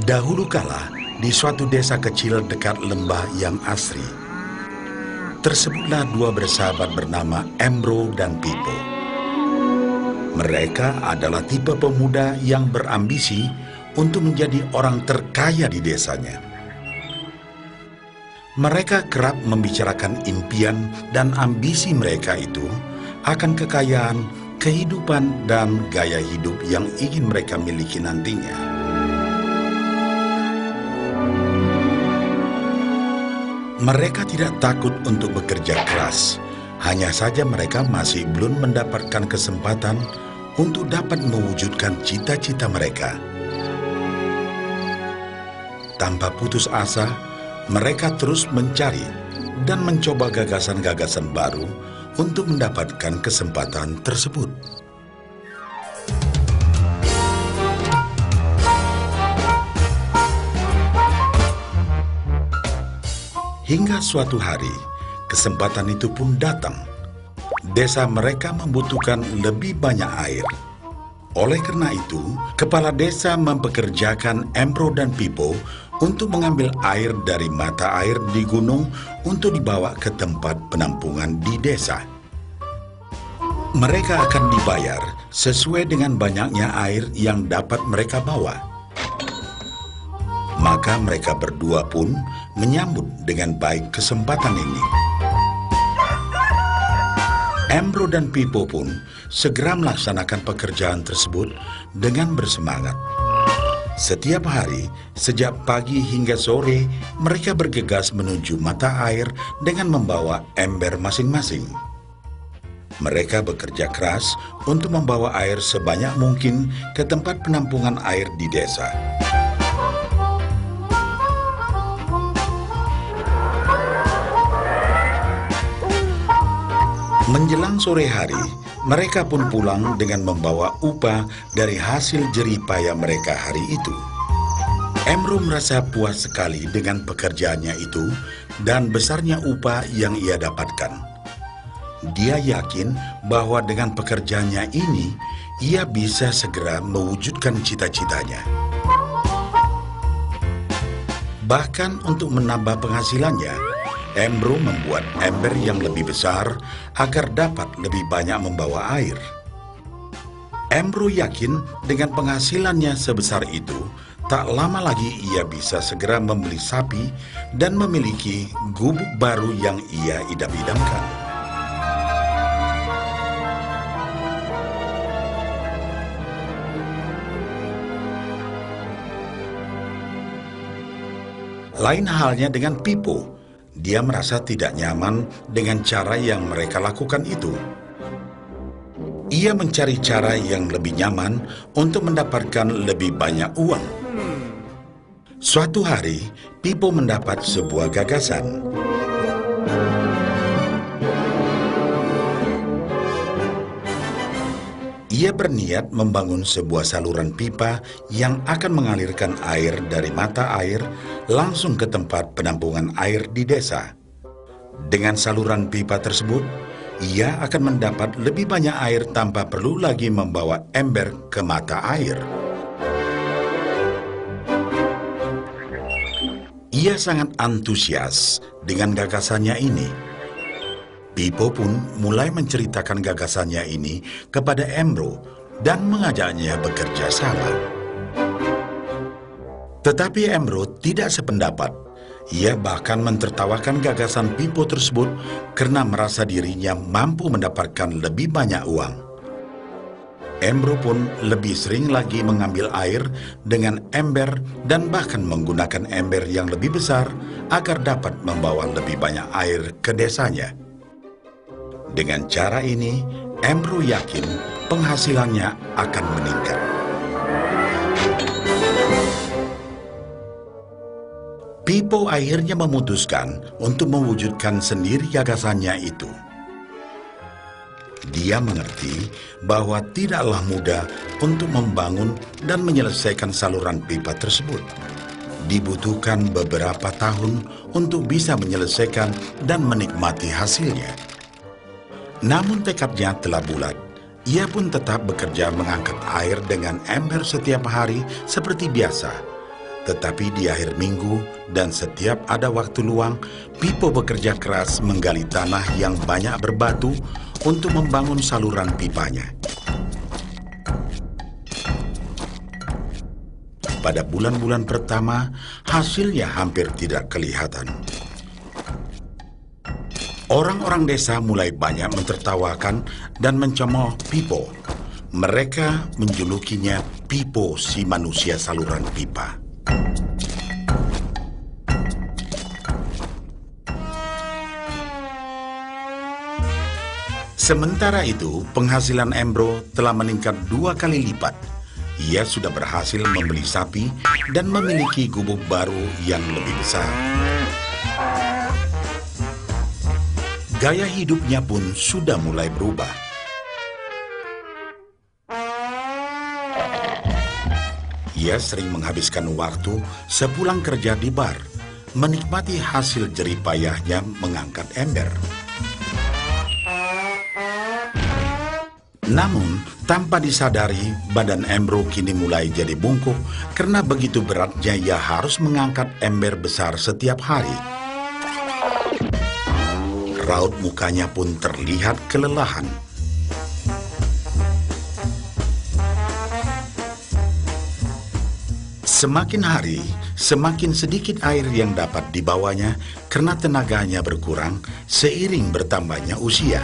Dahulu kala, di suatu desa kecil dekat lembah yang asri, tersebutlah dua bersahabat bernama Embro dan Pipo. Mereka adalah tipe pemuda yang berambisi untuk menjadi orang terkaya di desanya. Mereka kerap membicarakan impian dan ambisi mereka itu akan kekayaan, kehidupan, dan gaya hidup yang ingin mereka miliki nantinya. Mereka tidak takut untuk bekerja keras, hanya saja mereka masih belum mendapatkan kesempatan untuk dapat mewujudkan cita-cita mereka. Tanpa putus asa, mereka terus mencari dan mencoba gagasan-gagasan baru untuk mendapatkan kesempatan tersebut. Hingga suatu hari, kesempatan itu pun datang. Desa mereka membutuhkan lebih banyak air. Oleh karena itu, kepala desa mempekerjakan Embro dan Pipo untuk mengambil air dari mata air di gunung untuk dibawa ke tempat penampungan di desa. Mereka akan dibayar sesuai dengan banyaknya air yang dapat mereka bawa. Maka mereka berdua pun menyambut dengan baik kesempatan ini. Embro dan Pipo pun segera melaksanakan pekerjaan tersebut dengan bersemangat. Setiap hari, sejak pagi hingga sore, mereka bergegas menuju mata air dengan membawa ember masing-masing. Mereka bekerja keras untuk membawa air sebanyak mungkin ke tempat penampungan air di desa. Menjelang sore hari, mereka pun pulang dengan membawa upah dari hasil jerih payah mereka hari itu. Embro merasa puas sekali dengan pekerjaannya itu dan besarnya upah yang ia dapatkan. Dia yakin bahwa dengan pekerjaannya ini, ia bisa segera mewujudkan cita-citanya. Bahkan untuk menambah penghasilannya, Embro membuat ember yang lebih besar agar dapat lebih banyak membawa air. Embro yakin dengan penghasilannya sebesar itu, tak lama lagi ia bisa segera membeli sapi dan memiliki gubuk baru yang ia idam-idamkan. Lain halnya dengan Pipo. Dia merasa tidak nyaman dengan cara yang mereka lakukan itu. Ia mencari cara yang lebih nyaman untuk mendapatkan lebih banyak uang. Suatu hari, Pipo mendapat sebuah gagasan. Ia berniat membangun sebuah saluran pipa yang akan mengalirkan air dari mata air langsung ke tempat penampungan air di desa. Dengan saluran pipa tersebut, ia akan mendapat lebih banyak air tanpa perlu lagi membawa ember ke mata air. Ia sangat antusias dengan gagasannya ini. Pipo pun mulai menceritakan gagasannya ini kepada Embro dan mengajaknya bekerja sama. Tetapi Embro tidak sependapat. Ia bahkan mentertawakan gagasan Pipo tersebut karena merasa dirinya mampu mendapatkan lebih banyak uang. Embro pun lebih sering lagi mengambil air dengan ember dan bahkan menggunakan ember yang lebih besar agar dapat membawa lebih banyak air ke desanya. Dengan cara ini, Embro yakin penghasilannya akan meningkat. Pipo akhirnya memutuskan untuk mewujudkan sendiri gagasannya itu. Dia mengerti bahwa tidaklah mudah untuk membangun dan menyelesaikan saluran pipa tersebut. Dibutuhkan beberapa tahun untuk bisa menyelesaikan dan menikmati hasilnya. Namun tekadnya telah bulat. Ia pun tetap bekerja mengangkat air dengan ember setiap hari seperti biasa. Tetapi di akhir minggu dan setiap ada waktu luang, Pipo bekerja keras menggali tanah yang banyak berbatu untuk membangun saluran pipanya. Pada bulan-bulan pertama, hasilnya hampir tidak kelihatan. Orang-orang desa mulai banyak mentertawakan dan mencemooh Pipo. Mereka menjulukinya Pipo si manusia saluran pipa. Sementara itu, penghasilan Embro telah meningkat 2 kali lipat. Ia sudah berhasil membeli sapi dan memiliki gubuk baru yang lebih besar. Gaya hidupnya pun sudah mulai berubah. Ia sering menghabiskan waktu sepulang kerja di bar, menikmati hasil jerih payahnya mengangkat ember. Namun, tanpa disadari, badan Embro kini mulai jadi bungkuk karena begitu beratnya ia harus mengangkat ember besar setiap hari. Raut mukanya pun terlihat kelelahan. Semakin hari, semakin sedikit air yang dapat dibawanya karena tenaganya berkurang seiring bertambahnya usia.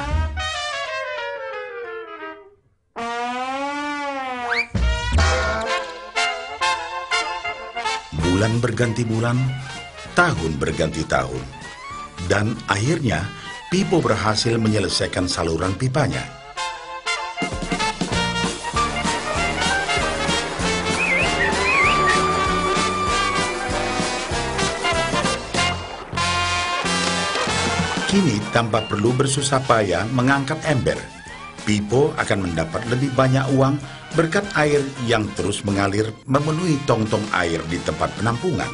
Bulan berganti bulan, tahun berganti tahun. Dan akhirnya, Pipo berhasil menyelesaikan saluran pipanya. Kini, tanpa perlu bersusah payah mengangkat ember, Pipo akan mendapat lebih banyak uang berkat air yang terus mengalir memenuhi tong-tong air di tempat penampungan.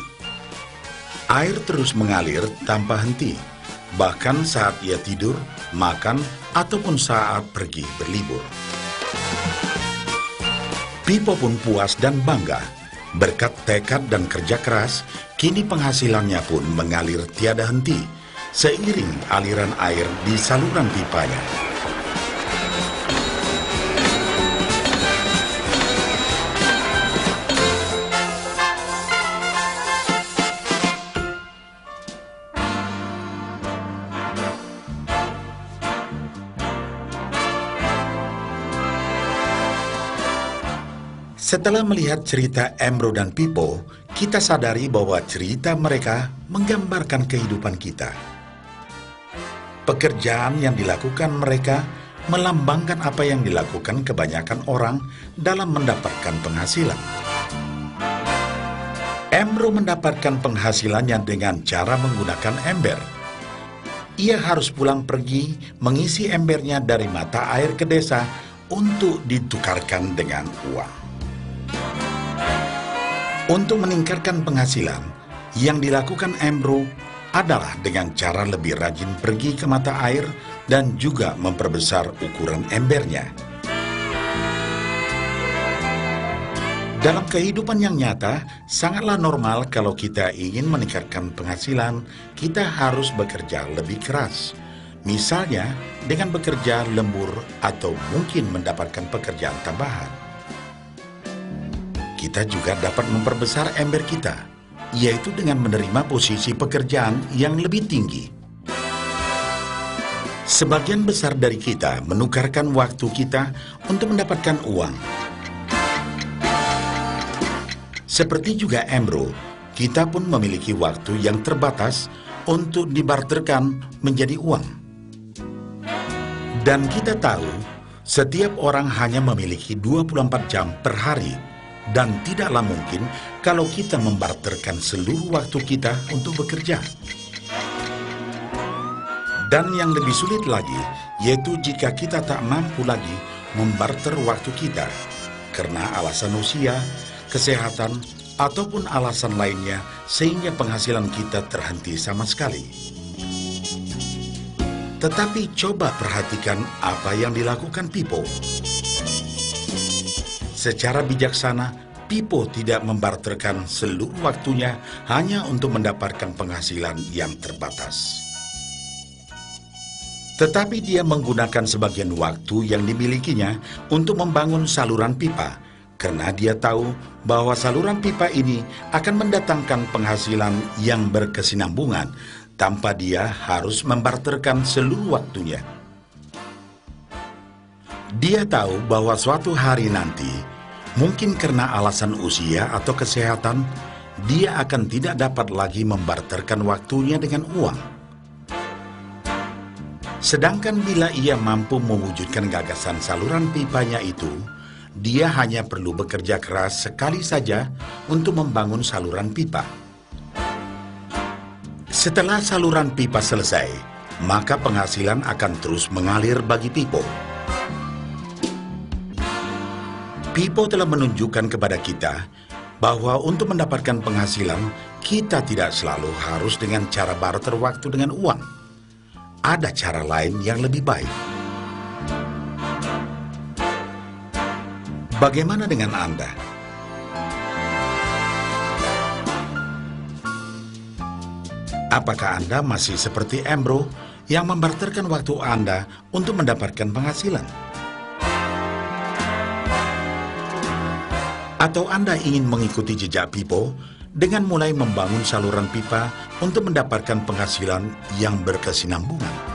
Air terus mengalir tanpa henti, bahkan saat ia tidur, makan, ataupun saat pergi berlibur. Pipo pun puas dan bangga. Berkat tekad dan kerja keras, kini penghasilannya pun mengalir tiada henti, seiring aliran air di saluran pipanya. Setelah melihat cerita Embro dan Pipo, kita sadari bahwa cerita mereka menggambarkan kehidupan kita. Pekerjaan yang dilakukan mereka melambangkan apa yang dilakukan kebanyakan orang dalam mendapatkan penghasilan. Embro mendapatkan penghasilannya dengan cara menggunakan ember. Ia harus pulang pergi mengisi embernya dari mata air ke desa untuk ditukarkan dengan uang. Untuk meningkatkan penghasilan, yang dilakukan Embro adalah dengan cara lebih rajin pergi ke mata air dan juga memperbesar ukuran embernya. Dalam kehidupan yang nyata, sangatlah normal kalau kita ingin meningkatkan penghasilan, kita harus bekerja lebih keras. Misalnya, dengan bekerja lembur atau mungkin mendapatkan pekerjaan tambahan. Kita juga dapat memperbesar ember kita, yaitu dengan menerima posisi pekerjaan yang lebih tinggi. Sebagian besar dari kita menukarkan waktu kita untuk mendapatkan uang. Seperti juga Embro, kita pun memiliki waktu yang terbatas untuk dibarterkan menjadi uang. Dan kita tahu, setiap orang hanya memiliki 24 jam per hari, dan tidaklah mungkin kalau kita membarterkan seluruh waktu kita untuk bekerja. Dan yang lebih sulit lagi, yaitu jika kita tak mampu lagi membarter waktu kita, karena alasan usia, kesehatan, ataupun alasan lainnya sehingga penghasilan kita terhenti sama sekali. Tetapi coba perhatikan apa yang dilakukan Pipo. Secara bijaksana, Pipo tidak membarterkan seluruh waktunya hanya untuk mendapatkan penghasilan yang terbatas. Tetapi dia menggunakan sebagian waktu yang dimilikinya untuk membangun saluran pipa, karena dia tahu bahwa saluran pipa ini akan mendatangkan penghasilan yang berkesinambungan tanpa dia harus membarterkan seluruh waktunya. Dia tahu bahwa suatu hari nanti, mungkin karena alasan usia atau kesehatan, dia akan tidak dapat lagi membarterkan waktunya dengan uang. Sedangkan bila ia mampu mewujudkan gagasan saluran pipanya itu, dia hanya perlu bekerja keras sekali saja untuk membangun saluran pipa. Setelah saluran pipa selesai, maka penghasilan akan terus mengalir bagi Pipo. Pipo telah menunjukkan kepada kita bahwa untuk mendapatkan penghasilan, kita tidak selalu harus dengan cara barter waktu dengan uang. Ada cara lain yang lebih baik. Bagaimana dengan Anda? Apakah Anda masih seperti Embro yang membarterkan waktu Anda untuk mendapatkan penghasilan? Atau Anda ingin mengikuti jejak Pipo dengan mulai membangun saluran pipa untuk mendapatkan penghasilan yang berkesinambungan?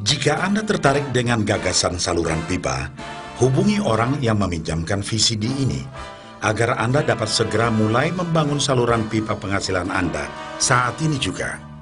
Jika Anda tertarik dengan gagasan saluran pipa, hubungi orang yang meminjamkan VCD ini agar Anda dapat segera mulai membangun saluran pipa penghasilan Anda saat ini juga.